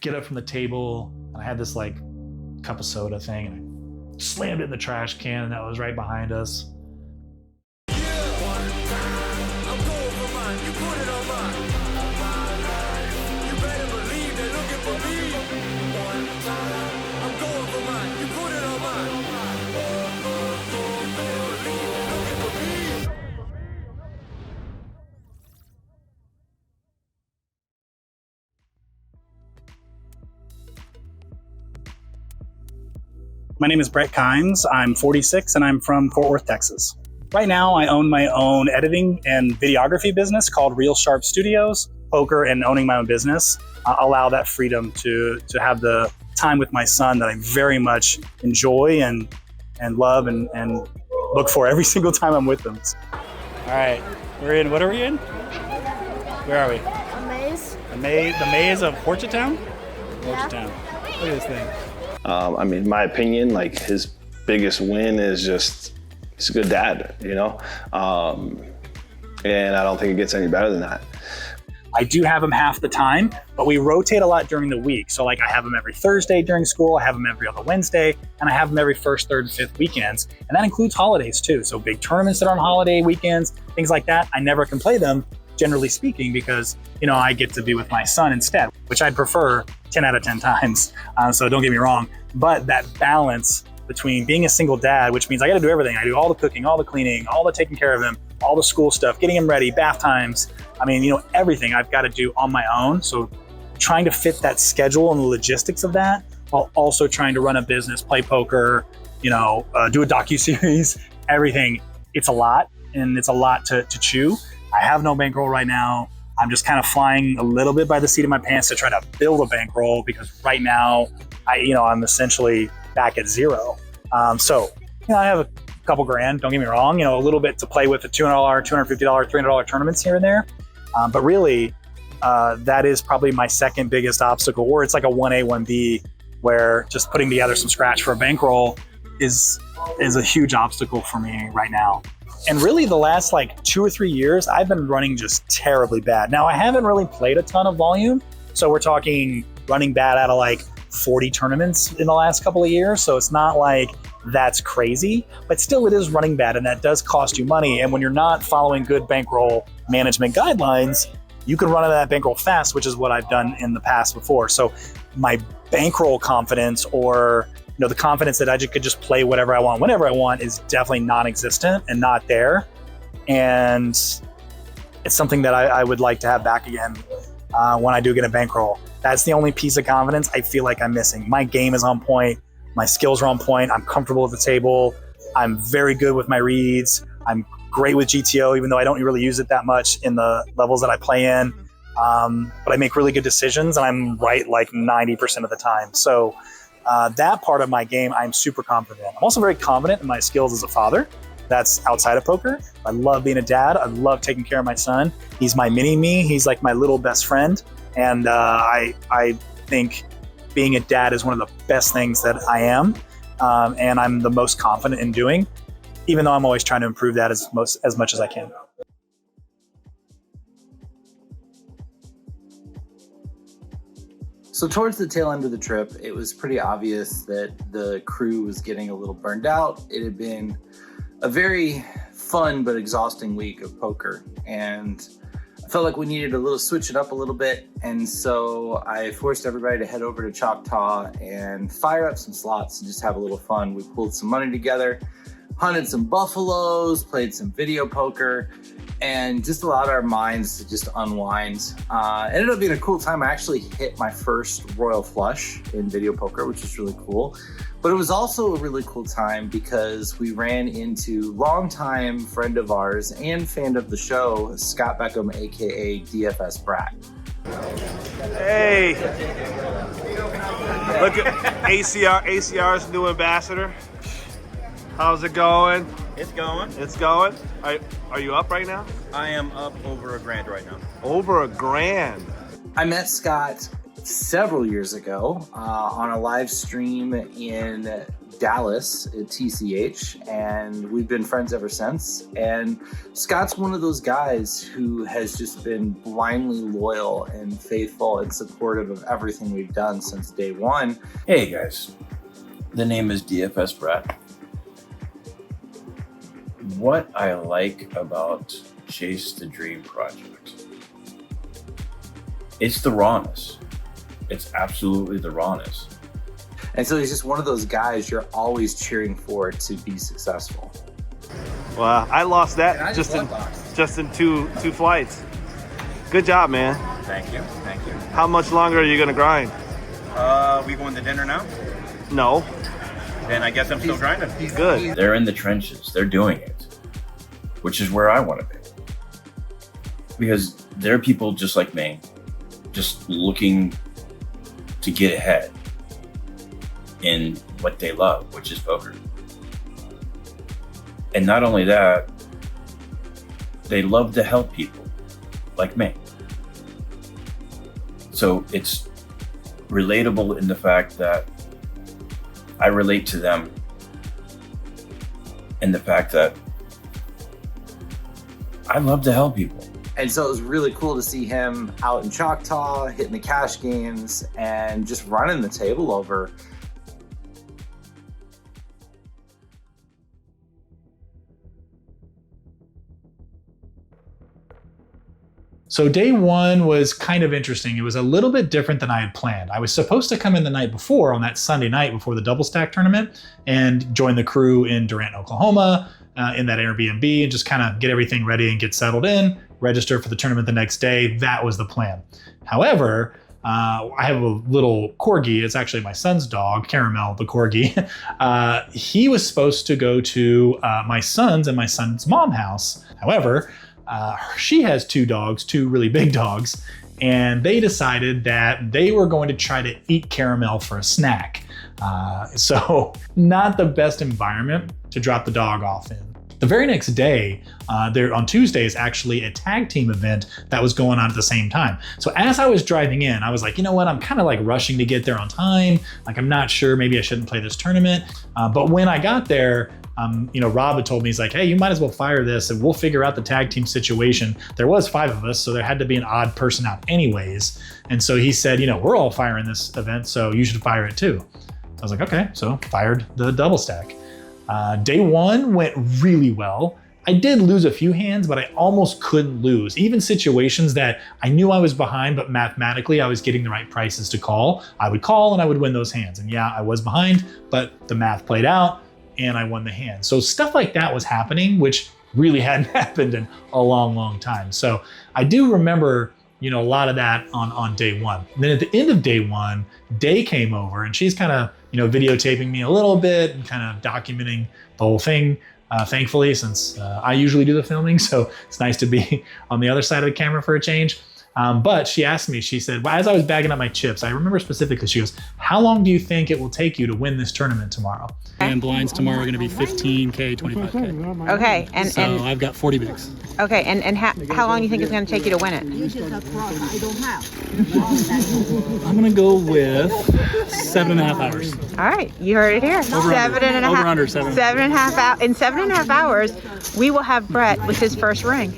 get up from the table, and I had this like cup of soda thing, and I slammed it in the trash can, and that was right behind us. My name is Brett Kimes. I'm 46 and I'm from Fort Worth, Texas. Right now, I own my own editing and videography business called Real Sharp Studios. Poker and owning my own business allow that freedom to have the time with my son that I very much enjoy and love and look for every single time I'm with them. All right, we're in, what are we in? Where are we? A maze. The maze of Horchatown? Yeah. Horchatown. Look at this thing. I mean, in my opinion, like his biggest win is just he's a good dad, you know? And I don't think it gets any better than that. I do have him half the time, but we rotate a lot during the week. So like I have him every Thursday during school, I have him every other Wednesday, and I have him every first, third, and fifth weekends. And that includes holidays too. So big tournaments that are on holiday weekends, things like that, I never can play them, generally speaking, because, you know, I get to be with my son instead, which I'd prefer 10 out of 10 times. So don't get me wrong, but that balance between being a single dad, which means I got to do everything. I do all the cooking, all the cleaning, all the taking care of him, all the school stuff, getting him ready, bath times. I mean, you know, everything I've got to do on my own. So trying to fit that schedule and the logistics of that while also trying to run a business, play poker, you know, do a docuseries, everything. It's a lot, and it's a lot to chew. I have no bankroll right now. I'm just kind of flying a little bit by the seat of my pants to try to build a bankroll, because right now, I'm essentially back at zero. So, you know, I have a couple grand, don't get me wrong, you know, a little bit to play with the $200, $250, $300 tournaments here and there. But really, that is probably my second biggest obstacle, or it's like a 1A, 1B, where just putting together some scratch for a bankroll is a huge obstacle for me right now. And really the last like 2 or 3 years, I've been running just terribly bad. Now I haven't really played a ton of volume. So we're talking running bad out of like 40 tournaments in the last couple of years. So it's not like that's crazy, but still it is running bad, and that does cost you money. And when you're not following good bankroll management guidelines, you can run out of that bankroll fast, which is what I've done in the past before. So my bankroll confidence, or you know, the confidence that I could just play whatever I want, whenever I want, is definitely non-existent and not there. And it's something that I would like to have back again when I do get a bankroll. That's the only piece of confidence I feel like I'm missing. My game is on point. My skills are on point. I'm comfortable at the table. I'm very good with my reads. I'm great with GTO, even though I don't really use it that much in the levels that I play in. But I make really good decisions, and I'm right like 90% of the time. So that part of my game, I'm super confident. I'm also very confident in my skills as a father. That's outside of poker. I love being a dad. I love taking care of my son. He's my mini-me. He's like my little best friend. And I think being a dad is one of the best things that I am. And I'm the most confident in doing, even though I'm always trying to improve that as much as I can. So towards the tail end of the trip, it was pretty obvious that the crew was getting a little burned out. It had been a very fun but exhausting week of poker, and I felt like we needed to switch it up a little bit. And so I forced everybody to head over to Choctaw and fire up some slots and just have a little fun. We pulled some money together, hunted some buffaloes, played some video poker, and just allowed our minds to just unwind. It ended up being a cool time. I actually hit my first royal flush in video poker, which was really cool. But it was also a really cool time because we ran into longtime friend of ours and fan of the show, Scott Beckom, AKA DFS Brat. Hey, look at ACR's new ambassador. How's it going? It's going. It's going. Are you up right now? I am up over $1,000 right now. Over $1,000. I met Scott several years ago on a live stream in Dallas at TCH, and we've been friends ever since. And Scott's one of those guys who has just been blindly loyal and faithful and supportive of everything we've done since day one. Hey guys, the name is DFS Brett. What I like about Chase the Dream Project, it's the rawness. It's absolutely the rawness. And so he's just one of those guys you're always cheering for to be successful. Well, I lost that just in two flights. Good job, man. Thank you. Thank you. How much longer are you gonna grind? We going to dinner now? No. Then I guess I'm still grinding. Good. They're in the trenches. They're doing it, which is where I want to be. Because they're people just like me, just looking to get ahead in what they love, which is poker. And not only that, they love to help people like me. So it's relatable in the fact that I relate to them in the fact that I love to help people. And so it was really cool to see him out in Choctaw, hitting the cash games, and just running the table over. So day one was kind of interesting. It was a little bit different than I had planned. I was supposed to come in the night before, on that Sunday night before the double stack tournament, and join the crew in Durant, Oklahoma, in that Airbnb, and just kind of get everything ready and get settled in, register for the tournament the next day. That was the plan. However, I have a little corgi. It's actually my son's dog, Caramel, the corgi. He was supposed to go to my son's and my son's mom's house. However, she has two dogs, two really big dogs, and they decided that they were going to try to eat Caramel for a snack. So not the best environment to drop the dog off in. The very next day, there on Tuesday is actually a tag team event that was going on at the same time. So as I was driving in, I was like, you know what? I'm kind of like rushing to get there on time. Like, I'm not sure, maybe I shouldn't play this tournament. But when I got there, Rob had told me, he's like, hey, you might as well fire this and we'll figure out the tag team situation. There was 5 of us, so there had to be an odd person out anyways. And so he said, we're all firing this event, so you should fire it too. I was like, okay, so fired the double stack. Day one went really well. I did lose a few hands, but I almost couldn't lose. Even situations that I knew I was behind, but mathematically I was getting the right prices to call. I would call and I would win those hands. And yeah, I was behind, but the math played out and I won the hand. So stuff like that was happening, which really hadn't happened in a long, long time. So I do remember, a lot of that on day one. And then at the end of day one, Day came over and she's kind of, videotaping me a little bit and kind of documenting the whole thing. Thankfully, since I usually do the filming, so it's nice to be on the other side of the camera for a change. But she asked me, she said, well, as I was bagging up my chips, I remember specifically, she goes, how long do you think it will take you to win this tournament tomorrow? And blinds tomorrow are going to be 15K, 25K. Okay, and I've got 40 bigs. Okay, and how long do you think it's going to take you to win it? I'm going to go with 7.5 hours. All right, you heard it here. Over under 7. 7.5 hours. In 7.5 hours, we will have Brett with his first ring.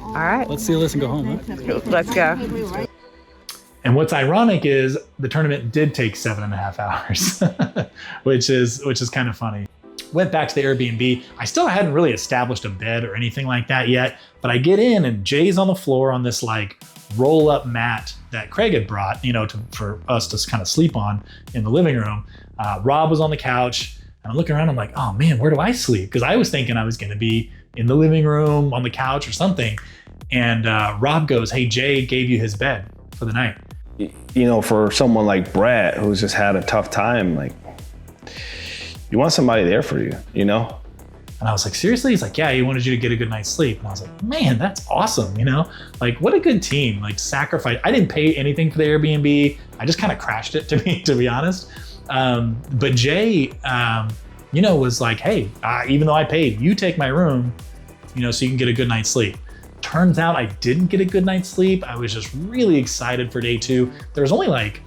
All right. Let's seal this and go home, huh? Let's go. And what's ironic is the tournament did take 7.5 hours, which is kind of funny. Went back to the Airbnb. I still hadn't really established a bed or anything like that yet, but I get in and Jay's on the floor on this like roll up mat that Craig had brought, for us to kind of sleep on in the living room. Rob was on the couch and I'm looking around. I'm like, oh man, where do I sleep? Because I was thinking I was going to be in the living room on the couch or something. And Rob goes, hey, Jay gave you his bed for the night. For someone like Brett, who's just had a tough time, like, you want somebody there for you, And I was like, seriously? He's like, yeah, he wanted you to get a good night's sleep. And I was like, man, that's awesome, Like, what a good team, like sacrifice. I didn't pay anything for the Airbnb. I just kind of crashed it, to be honest. But Jay, was like, hey, even though I paid, you take my room, so you can get a good night's sleep. Turns out I didn't get a good night's sleep. I was just really excited for day two. There was only like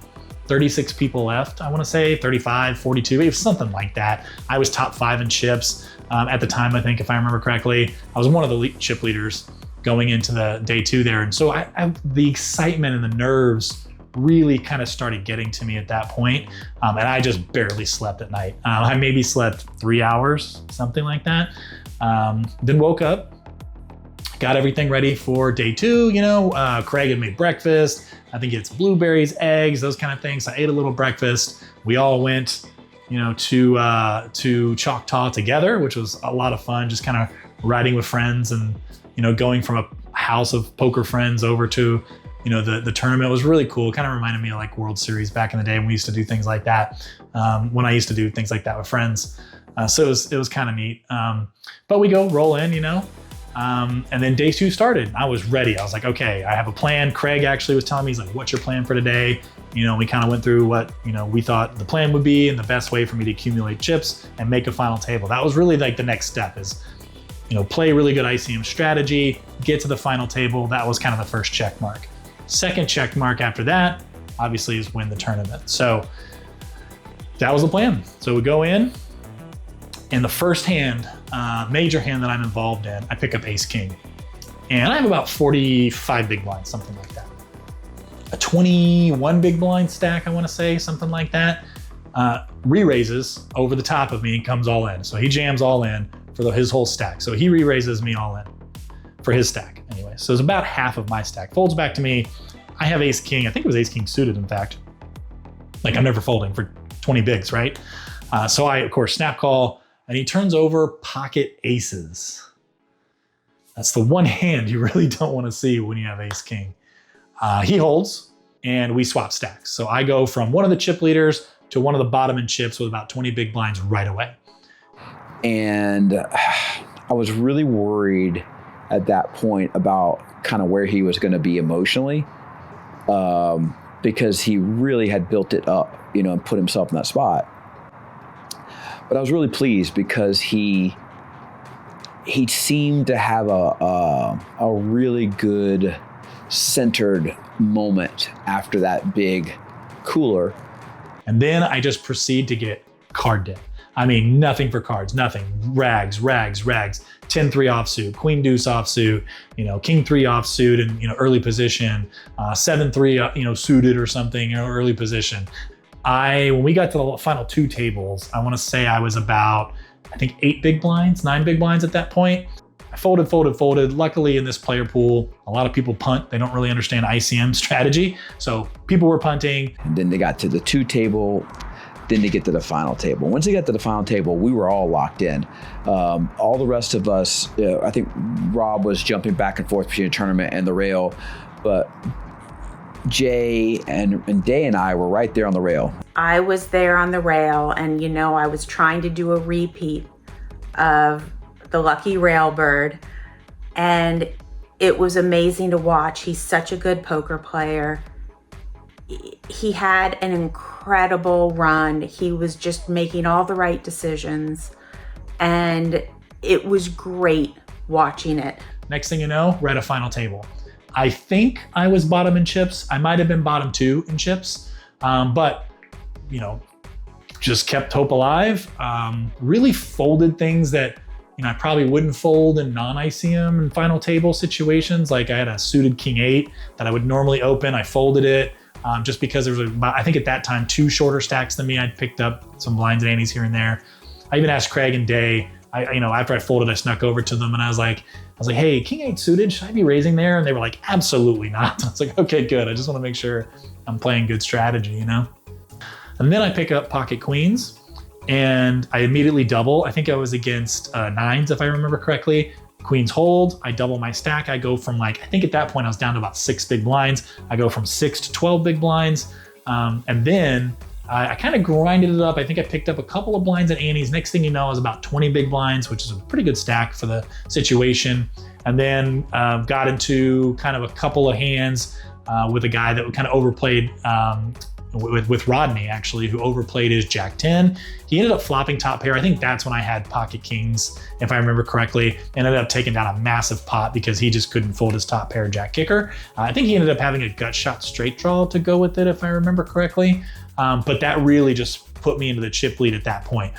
36 people left, I want to say 35, 42, it was something like that. I was top 5 in chips at the time, I think, if I remember correctly. I was one of the chip leaders going into the day 2 there. And so the excitement and the nerves really kind of started getting to me at that point. And I just barely slept at night. I maybe slept 3 hours, something like that. Then woke up, got everything ready for day 2. Craig had made breakfast. I think it's blueberries, eggs, those kind of things. I ate a little breakfast. We all went, to Choctaw together, which was a lot of fun, just kind of riding with friends and, going from a house of poker friends over to, the tournament. Was really cool. Kind of reminded me of like World Series back in the day when we used to do things like that. When I used to do things like that with friends. So it was kind of neat. But we roll in, and then day 2 started. I was ready. I was like, okay, I have a plan. Craig actually was telling me, he's like, what's your plan for today? We kind of went through what, we thought the plan would be and the best way for me to accumulate chips and make a final table. That was really like the next step is, play really good ICM strategy, get to the final table. That was kind of the first check mark. Second check mark after that, obviously, is win the tournament. So that was the plan. So we go in, and the first hand, major hand that I'm involved in, I pick up ace king. And I have about 45 big blinds, something like that. A 21 big blind stack, I want to say, something like that. Re-raises over the top of me and comes all in. So he jams all in for his whole stack. So he re-raises me all in for his stack anyway. So it's about half of my stack. Folds back to me. I have ace king. I think it was ace king suited, in fact. Like, I'm never folding for 20 bigs, right? So I, of course, snap call, and he turns over pocket aces. That's the one hand you really don't want to see when you have ace king. He holds, and we swap stacks. So I go from one of the chip leaders to one of the bottom in chips with about 20 big blinds right away. And I was really worried at that point about kind of where he was going to be emotionally, because he really had built it up, and put himself in that spot. But I was really pleased because he seemed to have a really good centered moment after that big cooler. And then I just proceed to get card debt. I mean, nothing for cards, nothing. Rags, 10-3 offsuit, queen deuce offsuit, king 3 offsuit and, early position, 7-3, suited or something, early position. When we got to the final 2 tables, I want to say I was about, I think 9 big blinds at that point. I folded. Luckily in this player pool, a lot of people punt. They don't really understand ICM strategy. So people were punting. And then they got to the 2 table. Then they get to the final table. Once they got to the final table, we were all locked in. All the rest of us, I think Rob was jumping back and forth between the tournament and the rail, but Jay and Day and I were right there on the rail. I was there on the rail, and I was trying to do a repeat of the Lucky Railbird, and it was amazing to watch. He's such a good poker player. He had an incredible run. He was just making all the right decisions, and it was great watching it. Next thing you know, we're at a final table. I think I was bottom in chips. I might have been bottom 2 in chips, but just kept hope alive. Really folded things that I probably wouldn't fold in non-ICM and final table situations. Like I had a suited king 8 that I would normally open. I folded it. Just because there was, I think at that time, 2 shorter stacks than me. I'd picked up some blinds and antes here and there. I even asked Craig and Day, after I folded, I snuck over to them and I was like, hey, king 8 suited, should I be raising there? And they were like, absolutely not. I was like, okay, good. I just want to make sure I'm playing good strategy, And then I pick up pocket queens and I immediately double. I think I was against 9s, if I remember correctly. Queens hold, I double my stack. I go from I think at that point I was down to about 6 big blinds. I go from 6 to 12 big blinds. And then I kind of grinded it up. I think I picked up a couple of blinds and antes. Next thing you know, I was about 20 big blinds, which is a pretty good stack for the situation. And then got into kind of a couple of hands with a guy that kind of overplayed with Rodney, actually, who overplayed his Jack 10. He ended up flopping top pair. I think that's when I had pocket kings, if I remember correctly, and ended up taking down a massive pot because he just couldn't fold his top pair Jack kicker. I think he ended up having a gut shot straight draw to go with it, if I remember correctly. But that really just put me into the chip lead at that point.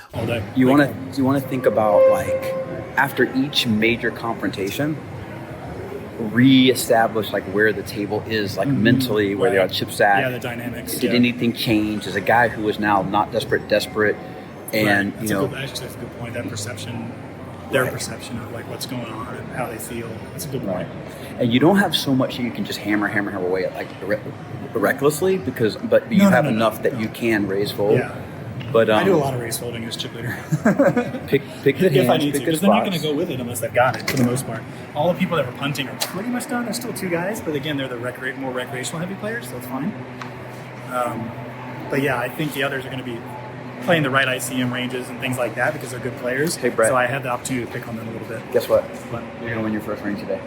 You want to think about, like, after each major confrontation, reestablish like where the table is, like mentally, where the chips at. Yeah, the dynamics. Did anything change? As a guy who is now not desperate, and that's that's a good point. That perception, their perception of like what's going on and how they feel. That's a good point. And you don't have so much that you can just hammer away at like recklessly, but you have enough that you can raise fold. Yeah. But I do a lot of raise folding as chip leader. pick good hands, if I need to, pick good because they're not spots. going to go with it unless they've got it for the most part. All the people that were punting are pretty much done. There's still 2 guys, but again, they're the more recreational heavy players, so it's fine. But yeah, I think the others are going to be playing the right ICM ranges and things like that because they're good players. Hey, Brett. So I had the opportunity to pick on them a little bit. Guess what? You're going to win your first ring today.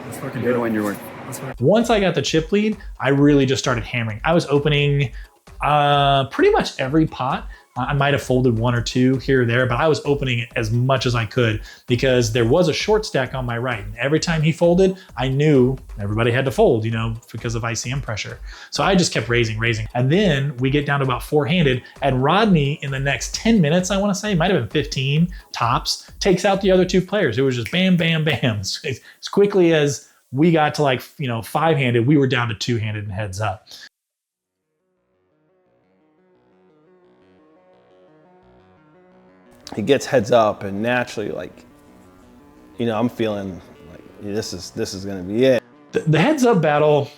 Let's fucking You're do going it. to win your win. Once I got the chip lead, I really just started hammering. I was opening pretty much every pot. I might have folded 1 or 2 here or there, but I was opening it as much as I could because there was a short stack on my right. And every time he folded, I knew everybody had to fold, because of ICM pressure. So I just kept raising. And then we get down to about 4-handed, and Rodney, in the next 10 minutes, I want to say, might have been 15 tops, takes out the other 2 players. It was just bam, bam, bam. As quickly as we got to 5-handed, we were down to 2-handed and heads up. He gets heads up, and naturally, I'm feeling like this is gonna be it. The heads up battle,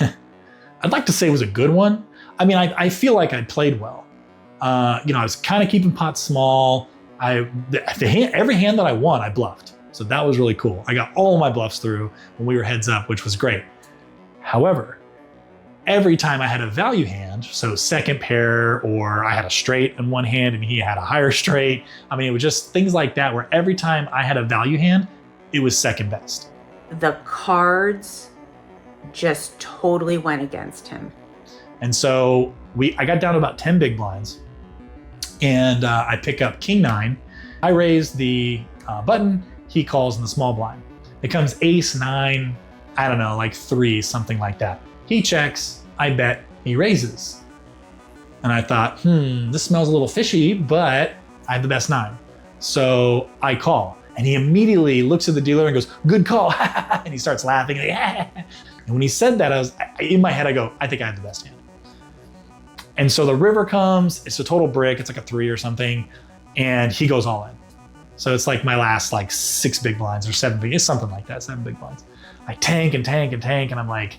I'd like to say was a good one. I mean, I feel like I played well. I was kind of keeping pots small. Every hand that I won, I bluffed. So that was really cool. I got all my bluffs through when we were heads up, which was great. However, every time I had a value hand, so second pair, or I had a straight in one hand and he had a higher straight. I mean, it was just things like that where every time I had a value hand, it was second best. The cards just totally went against him. And so I got down to about 10 big blinds, and I pick up king 9. I raise the button, he calls in the small blind. It comes ace 9, I don't know, 3, something like that. He checks, I bet, he raises. And I thought, this smells a little fishy, but I have the best 9. So I call, and he immediately looks at the dealer and goes, good call, and he starts laughing. And when he said that, in my head, I go, I think I have the best hand. And so the river comes, it's a total brick, it's like a 3 or something, and he goes all in. So it's like my last 6 big blinds or 7 big, it's something like that, 7 big blinds. I tank, and I'm like,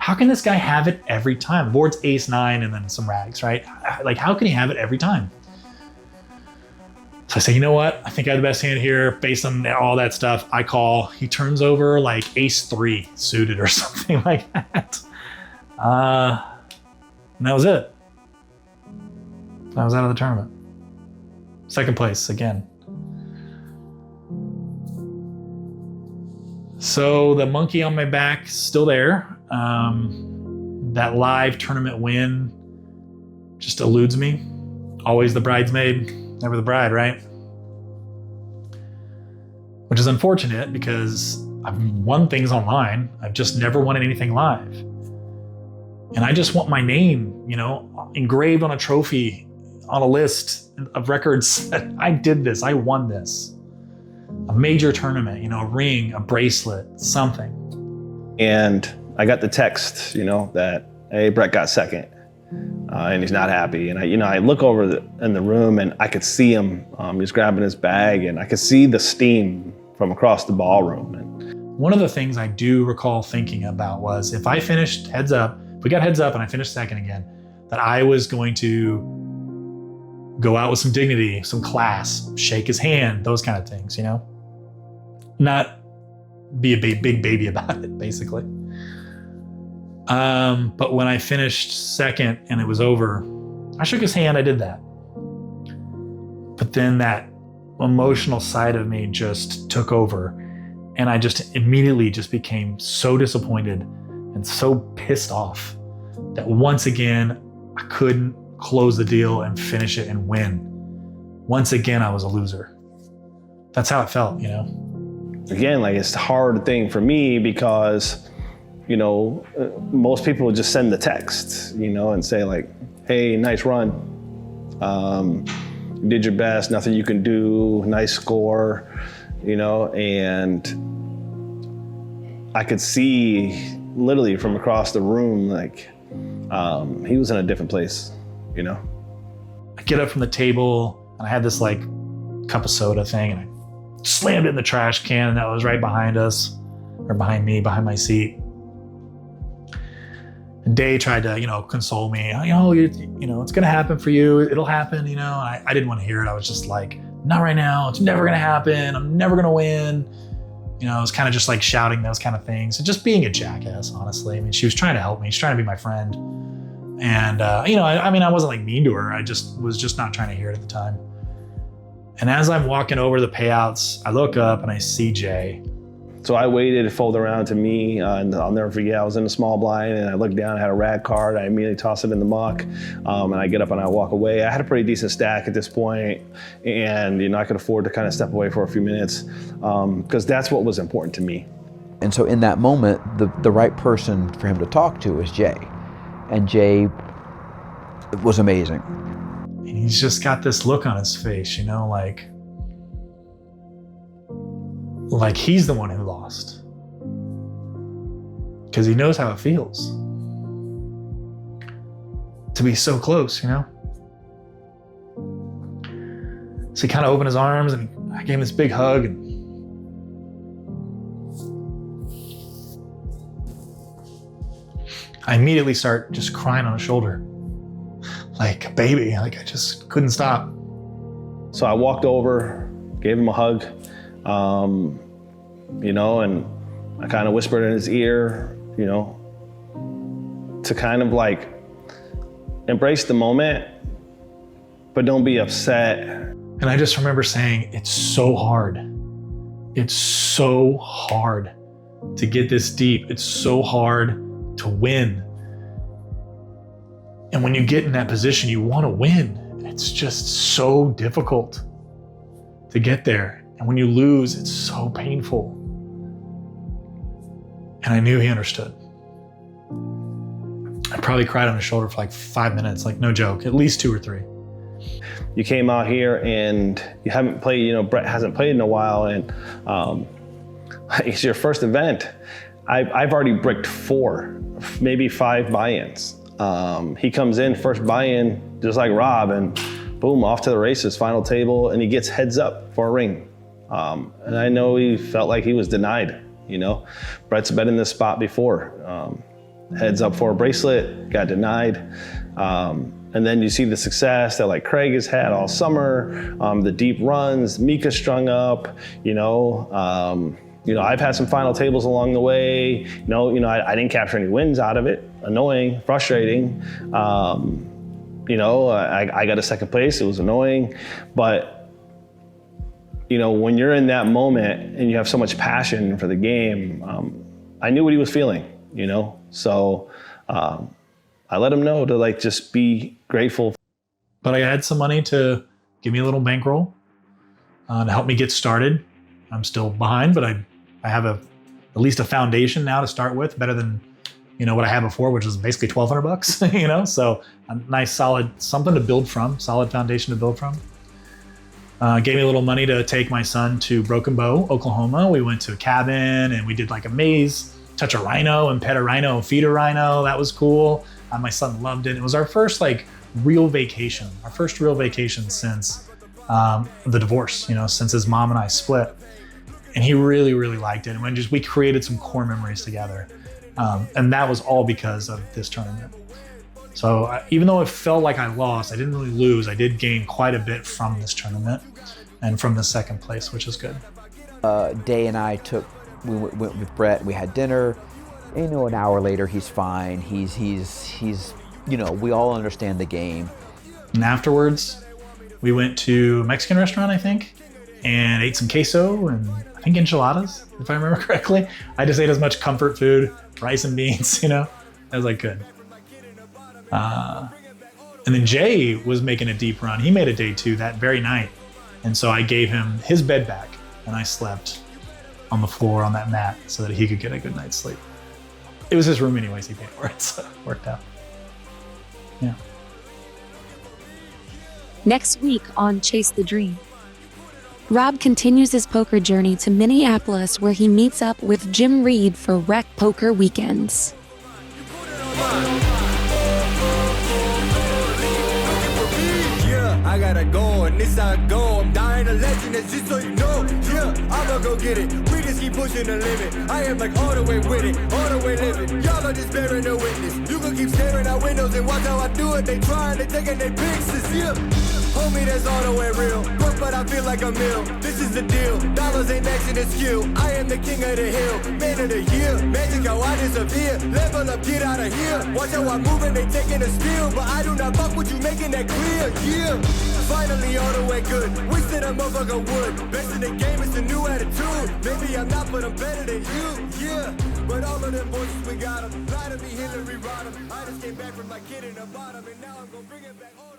how can this guy have it every time? The board's ace 9 and then some rags, right? How can he have it every time? So I say, you know what? I think I have the best hand here based on all that stuff. I call, he turns over ace 3 suited or something like that. And that was it. I was out of the tournament. Second place again. So the monkey on my back still there. That live tournament win just eludes me. Always the bridesmaid, never the bride, right? Which is unfortunate because I've won things online. I've just never won anything live. And I just want my name, engraved on a trophy, on a list of records. I did this, I won this. A major tournament, a ring, a bracelet, something. And I got the text, that, hey, Brett got second, and he's not happy. And I look over in the room, and I could see him. He's grabbing his bag, and I could see the steam from across the ballroom. And one of the things I do recall thinking about was if I finished heads up, if we got heads up and I finished second again, that I was going to go out with some dignity, some class, shake his hand, those kind of things, not be a big baby about it, basically. But when I finished second and it was over, I shook his hand, I did that. But then that emotional side of me just took over, and I just immediately just became so disappointed and so pissed off that once again, I couldn't close the deal and finish it and win. Once again, I was a loser. That's how it felt, you know? Again, like it's a hard thing for me because, you know, most people would just send the text, you know, and say like, hey, nice run. You did your best, nothing you can do, nice score, you know, and I could see literally from across the room, like he was in a different place, you know? I get up from the table and I had this like cup of soda thing and I slammed it in the trash can that was right behind us, or behind me, behind my seat. And Day tried to, you know, console me. You know, it's gonna happen for you. It'll happen, you know. I didn't want to hear it. I was just like, not right now. It's never gonna happen. I'm never gonna win. You know, I was kind of just like shouting those kind of things and just being a jackass, honestly. I mean, she was trying to help me. She's trying to be my friend. And, you know, I mean, I wasn't like mean to her. I was not trying to hear it at the time. And as I'm walking over the payouts, I look up and I see Jay. So I waited to fold around to me, and I'll never forget, I was in the small blind and I looked down, I had a rad card, I immediately tossed it in the muck, and I get up and I walk away. I had a pretty decent stack at this point, and you know, I could afford to kind of step away for a few minutes, because that's what was important to me. And so in that moment, the right person for him to talk to is Jay. And Jay was amazing. And he's just got this look on his face, you know, like he's the one who lost. Because he knows how it feels to be so close, you know? So he kind of opened his arms and I gave him this big hug, and I immediately start just crying on his shoulder like a baby. Like I just couldn't stop. So I walked over, gave him a hug, you know, and I kind of whispered in his ear, you know, to kind of like embrace the moment, but don't be upset. And I just remember saying, it's so hard. It's so hard to get this deep. It's so hard to win. And when you get in that position, you want to win. It's just so difficult to get there. And when you lose, it's so painful. And I knew he understood. I probably cried on his shoulder for like 5 minutes, like no joke, at least 2 or 3. You came out here and you haven't played, you know, Brett hasn't played in a while, and it's your first event. I've already bricked 4, maybe 5 buy-ins. He comes in, first buy-in, just like Rob, and boom, off to the races, final table, and he gets heads up for a ring. And I know he felt like he was denied, you know. Brett's been in this spot before. Heads up for a bracelet, got denied. And then you see the success that like Craig has had all summer, the deep runs, Mika strung up, you know, I've had some final tables along the way. I didn't capture any wins out of it. Annoying, frustrating. I got a second place. It was annoying, but when you're in that moment and you have so much passion for the game, I knew what he was feeling. So I let him know to just be grateful. But I had some money to give me a little bankroll to help me get started. I'm still behind, but I have at least a foundation now to start with, better than what I had before, which was basically $1,200. So a nice solid something to build from, solid foundation to build from. Gave me a little money to take my son to Broken Bow, Oklahoma. We went to a cabin and we did a maze, touch a rhino and pet a rhino and feed a rhino. That was cool. My son loved it. It was our first real vacation, since the divorce, since his mom and I split. And he really, really liked it. And we created some core memories together. And that was all because of this tournament. So even though it felt like I lost, I didn't really lose. I did gain quite a bit from this tournament and from the second place, which is good. Day and I we went with Brett, we had dinner. An hour later, he's fine. He's we all understand the game. And afterwards, we went to a Mexican restaurant, I think, and ate some queso and I think enchiladas, if I remember correctly. I just ate as much comfort food, rice and beans, as I could. And then Jay was making a deep run. He made a day 2 that very night. And so I gave him his bed back and I slept on the floor on that mat so that he could get a good night's sleep. It was his room anyways, he paid for it, so it worked out. Yeah. Next week on Chase the Dream, Rob continues his poker journey to Minneapolis, where he meets up with Jim Reed for Rec Poker Weekends. I gotta go, and this I go. I'm dying a legend, that's just so you know. Yeah, I'ma go get it. We just keep pushing the limit. I am like all the way with it, all the way living. Y'all are just bearing no witness. You can keep staring out windows and watch how I do it. They trying, they taking their pictures. Yeah, homie, that's all the way real. Work, but I feel like a meal. This is the deal. Dollars ain't matching the skill. I am the king of the hill, man of the year. Magic how I disappear. Level up, get out of here. Watch how I move and they taking a steal, but I do not fuck with you, making that clear. Yeah. Finally all the way good. Wish that a motherfucker would. Best in the game is a new attitude. Maybe I'm not, but I'm better than you. Yeah. But all of them voices, we got them. Lie to me, Hillary Rodham. I just came back from my kid in the bottom, and now I'm gonna bring it back all